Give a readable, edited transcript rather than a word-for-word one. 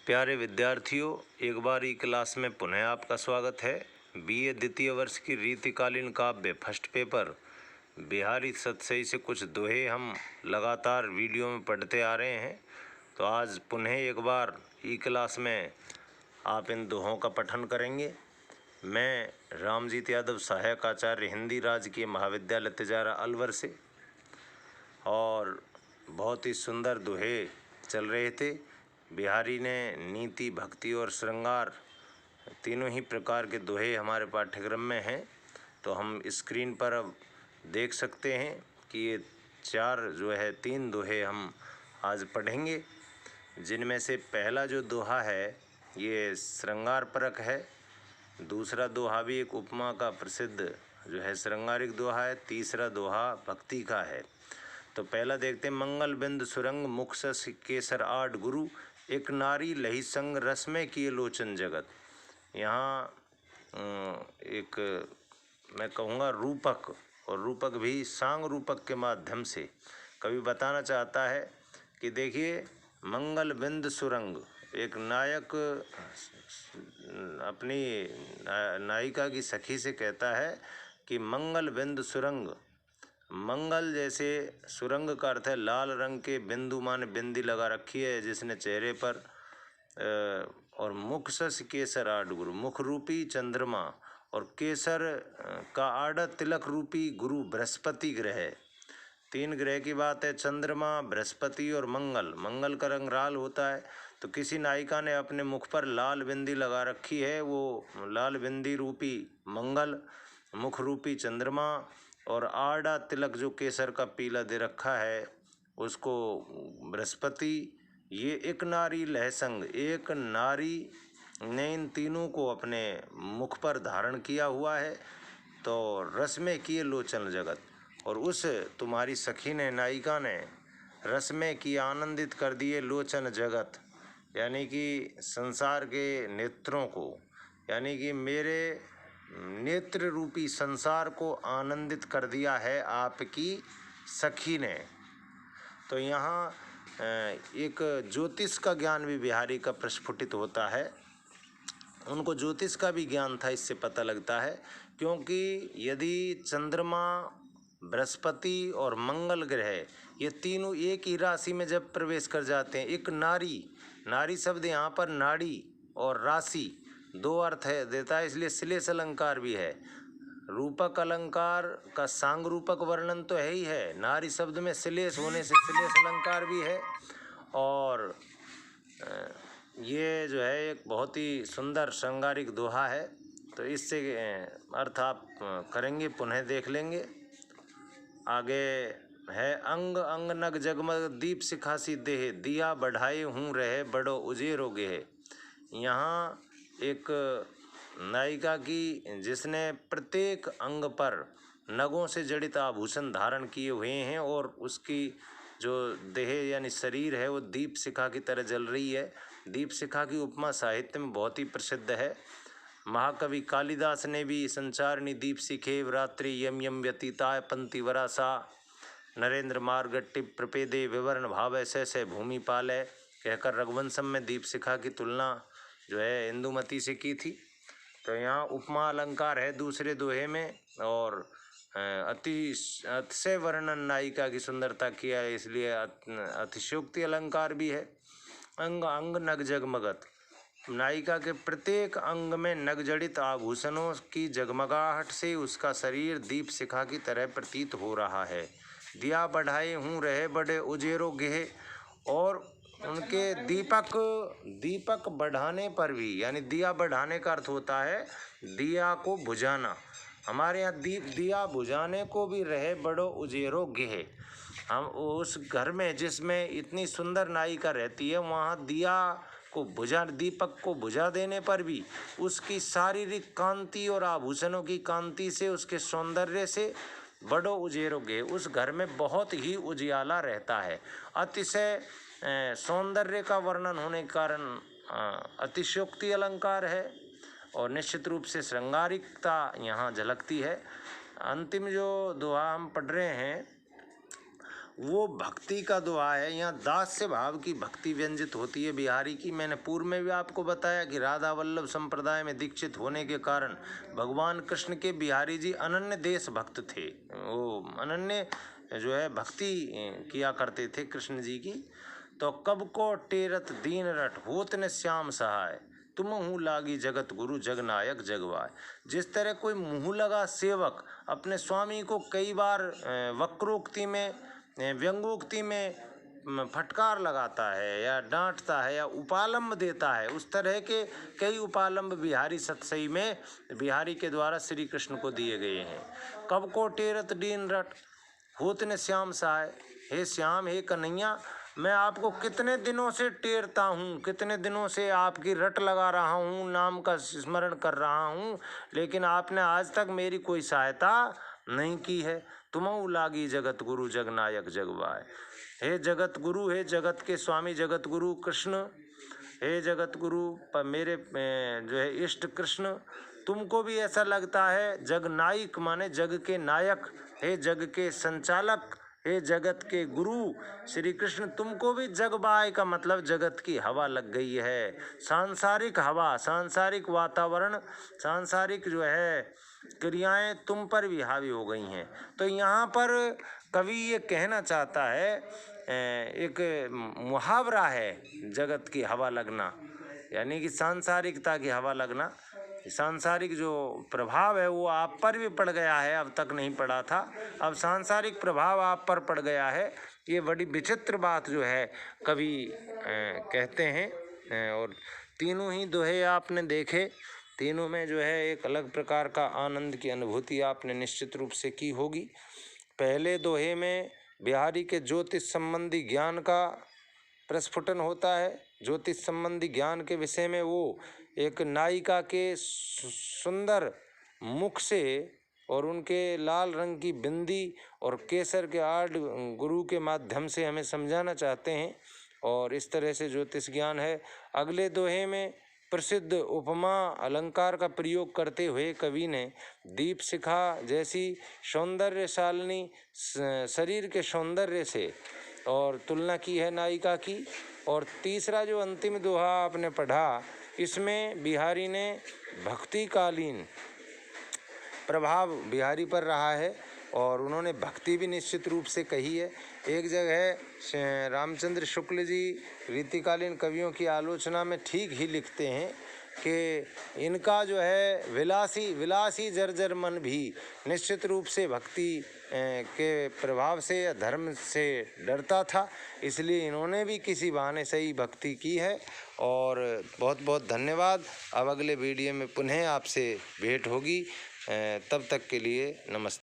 प्यारे विद्यार्थियों, एक बार ई क्लास में पुनः आपका स्वागत है। बीए द्वितीय वर्ष की रीतिकालीन काव्य फर्स्ट पेपर बिहारी सतसई से कुछ दोहे हम लगातार वीडियो में पढ़ते आ रहे हैं। तो आज पुनः एक बार ई क्लास में आप इन दोहों का पठन करेंगे। मैं रामजीत यादव, सहायक आचार्य हिंदी, राजकीय महाविद्यालय तिजारा अलवर से। और बहुत ही सुंदर दोहे चल रहे थे। बिहारी ने नीति, भक्ति और श्रृंगार तीनों ही प्रकार के दोहे हमारे पाठ्यक्रम में हैं। तो हम स्क्रीन पर अब देख सकते हैं कि ये तीन दोहे हम आज पढ़ेंगे, जिनमें से पहला जो दोहा है ये श्रृंगार परक है। दूसरा दोहा भी एक उपमा का प्रसिद्ध श्रृंगारिक दोहा है। तीसरा दोहा भक्ति का है। तो पहला देखते हैं। मंगल बिंद सुरंग मुख सस केसर आड गुरु, एक नारी लही संग रस में किए लोचन जगत। यहाँ एक मैं कहूँगा रूपक, और रूपक भी सांग रूपक के माध्यम से कवि बताना चाहता है कि देखिए, मंगल बिंद सुरंग, एक नायक अपनी नायिका की सखी से कहता है कि मंगल बिंद सुरंग, मंगल जैसे सुरंग का अर्थ है लाल रंग के बिंदु माने बिंदी लगा रखी है जिसने चेहरे पर, और मुख सस केसर आड गुरु, मुख रूपी चंद्रमा और केसर का आड़ तिलक रूपी गुरु बृहस्पति ग्रह है। तीन ग्रह की बात है, चंद्रमा, बृहस्पति और मंगल। मंगल का रंग लाल होता है। तो किसी नायिका ने अपने मुख पर लाल बिंदी लगा रखी है। वो लाल बिंदी रूपी मंगल, मुख रूपी चंद्रमा और आड़ा तिलक जो केसर का पीला दे रखा है उसको बृहस्पति। ये एक नारी लहसंग, एक नारी ने इन तीनों को अपने मुख पर धारण किया हुआ है। तो रस में किए लोचन जगत, और उस तुम्हारी सखी ने, नायिका ने रस में किए, आनंदित कर दिए लोचन जगत, यानी कि संसार के नेत्रों को, यानी कि मेरे नेत्र रूपी संसार को आनंदित कर दिया है आपकी सखी ने। तो यहाँ एक ज्योतिष का ज्ञान भी बिहारी का प्रस्फुटित होता है। उनको ज्योतिष का भी ज्ञान था, इससे पता लगता है। क्योंकि यदि चंद्रमा, बृहस्पति और मंगल ग्रह ये तीनों एक ही राशि में जब प्रवेश कर जाते हैं, एक नारी, नारी शब्द यहाँ पर नाड़ी और राशि दो अर्थ है देता है, इसलिए श्लेष अलंकार भी है। रूपक अलंकार का सांग रूपक वर्णन तो है ही है, नारी शब्द में श्लेष होने से श्लेष अलंकार भी है। और ये एक बहुत ही सुंदर श्रृंगारिक दोहा है। तो इससे अर्थ आप करेंगे, पुनः देख लेंगे। आगे है, अंग अंग नग जगमग दीप सिखासी देह, दिया बढ़ाए हूँ रहे बड़ो उजेरो गेह। यहाँ एक नायिका की जिसने प्रत्येक अंग पर नगों से जड़ित आभूषण धारण किए हुए हैं और उसकी जो देह यानी शरीर है वो दीप शिखा की तरह जल रही है। दीप शिखा की उपमा साहित्य में बहुत ही प्रसिद्ध है। महाकवि कालिदास ने भी संचारिणी दीप शिखे रात्रि यम यम व्यतीताय पंक्ति वरासा, नरेंद्र मार्ग टिप प्रपेदे विवरण भाव ऐसे भूमि पालय कहकर रघुवंशम में दीप शिखा की तुलना इंदुमती से की थी। तो यहाँ उपमा अलंकार है दूसरे दोहे में, और अतिशय वर्णन नायिका की सुंदरता किया है, इसलिए अतिशयोक्ति अलंकार भी है। अंग अंग नग जगमगत, नायिका के प्रत्येक अंग में नग जड़ित आभूषणों की जगमगाहट से उसका शरीर दीप शिखा की तरह प्रतीत हो रहा है। दिया बढ़ाए हूँ रहे बड़े उजेरो गेह, और उनके दीपक बढ़ाने पर भी, यानी दिया बढ़ाने का अर्थ होता है दिया को बुझाना। हमारे यहाँ दिया बुझाने को भी रहे बड़ो उजेरो गेह। हम उस घर में जिसमें इतनी सुंदर नायिका रहती है, वहाँ दीपक को बुझा देने पर भी उसकी शारीरिक कांति और आभूषणों की कांति से, उसके सौंदर्य से बड़ो उजेरो गेह, उस घर में बहुत ही उजियाला रहता है। अतिशय सौंदर्य का वर्णन होने के कारण अतिशयोक्ति अलंकार है, और निश्चित रूप से श्रृंगारिकता यहाँ झलकती है। अंतिम जो दोहा हम पढ़ रहे हैं वो भक्ति का दोहा है। यहाँ दास्य भाव की भक्ति व्यंजित होती है बिहारी की। मैंने पूर्व में भी आपको बताया कि राधा वल्लभ संप्रदाय में दीक्षित होने के कारण भगवान कृष्ण के बिहारी जी अनन्य देश भक्त थे। वो अनन्य जो है भक्ति किया करते थे कृष्ण जी की। तो कब को टेरत दीन रट होत न श्याम सहाय, तुम मुँह लागी जगत गुरु जगनायक जगवाय। जिस तरह कोई मुँह लगा सेवक अपने स्वामी को कई बार वक्रोक्ति में व्यंगोक्ति में फटकार लगाता है या डांटता है या उपालंब देता है, उस तरह के कई उपालंब बिहारी सतसई में बिहारी के द्वारा श्री कृष्ण को दिए गए हैं। कब को टेरत दीन रट होत न श्याम सहाय, हे श्याम हे कन्हैया, मैं आपको कितने दिनों से टेरता हूँ, कितने दिनों से आपकी रट लगा रहा हूँ, नाम का स्मरण कर रहा हूँ, लेकिन आपने आज तक मेरी कोई सहायता नहीं की है। तुमऊ लागी जगत गुरु जगनायक जगवाय। हे जगत गुरु, हे जगत के स्वामी जगत गुरु कृष्ण, हे जगत गुरु मेरे जो है इष्ट कृष्ण, तुमको भी ऐसा लगता है जगनायक माने जग के नायक, हे जग के संचालक, हे जगत के गुरु श्री कृष्ण, तुमको भी जगबाय का मतलब जगत की हवा लग गई है। सांसारिक हवा, सांसारिक वातावरण, सांसारिक जो है क्रियाएं तुम पर भी हावी हो गई हैं। तो यहाँ पर कवि ये कहना चाहता है, एक मुहावरा है जगत की हवा लगना, यानी कि सांसारिकता की हवा लगना। सांसारिक जो प्रभाव है वो आप पर भी पड़ गया है, अब तक नहीं पड़ा था, अब सांसारिक प्रभाव आप पर पड़ गया है। ये बड़ी विचित्र बात जो है कवि कहते हैं। और तीनों ही दोहे आपने देखे, तीनों में जो है एक अलग प्रकार का आनंद की अनुभूति आपने निश्चित रूप से की होगी। पहले दोहे में बिहारी के ज्योतिष संबंधी ज्ञान का प्रस्फुटन होता है। ज्योतिष संबंधी ज्ञान के विषय में वो एक नायिका के सुंदर मुख से और उनके लाल रंग की बिंदी और केसर के आड़ गुरु के माध्यम से हमें समझाना चाहते हैं, और इस तरह से ज्योतिष ज्ञान है। अगले दोहे में प्रसिद्ध उपमा अलंकार का प्रयोग करते हुए कवि ने दीप शिखा जैसी सौंदर्यशालिनी शरीर के सौंदर्य से और तुलना की है नायिका की। और तीसरा जो अंतिम दोहा आपने पढ़ा, इसमें बिहारी ने भक्तिकालीन प्रभाव बिहारी पर रहा है और उन्होंने भक्ति भी निश्चित रूप से कही है। एक जगह रामचंद्र शुक्ल जी रीतिकालीन कवियों की आलोचना में ठीक ही लिखते हैं कि इनका जो है विलासी जर्जर मन भी निश्चित रूप से भक्ति के प्रभाव से या धर्म से डरता था, इसलिए इन्होंने भी किसी बहाने से ही भक्ति की है। और बहुत बहुत धन्यवाद। अब अगले वीडियो में पुनः आपसे भेंट होगी, तब तक के लिए नमस्ते।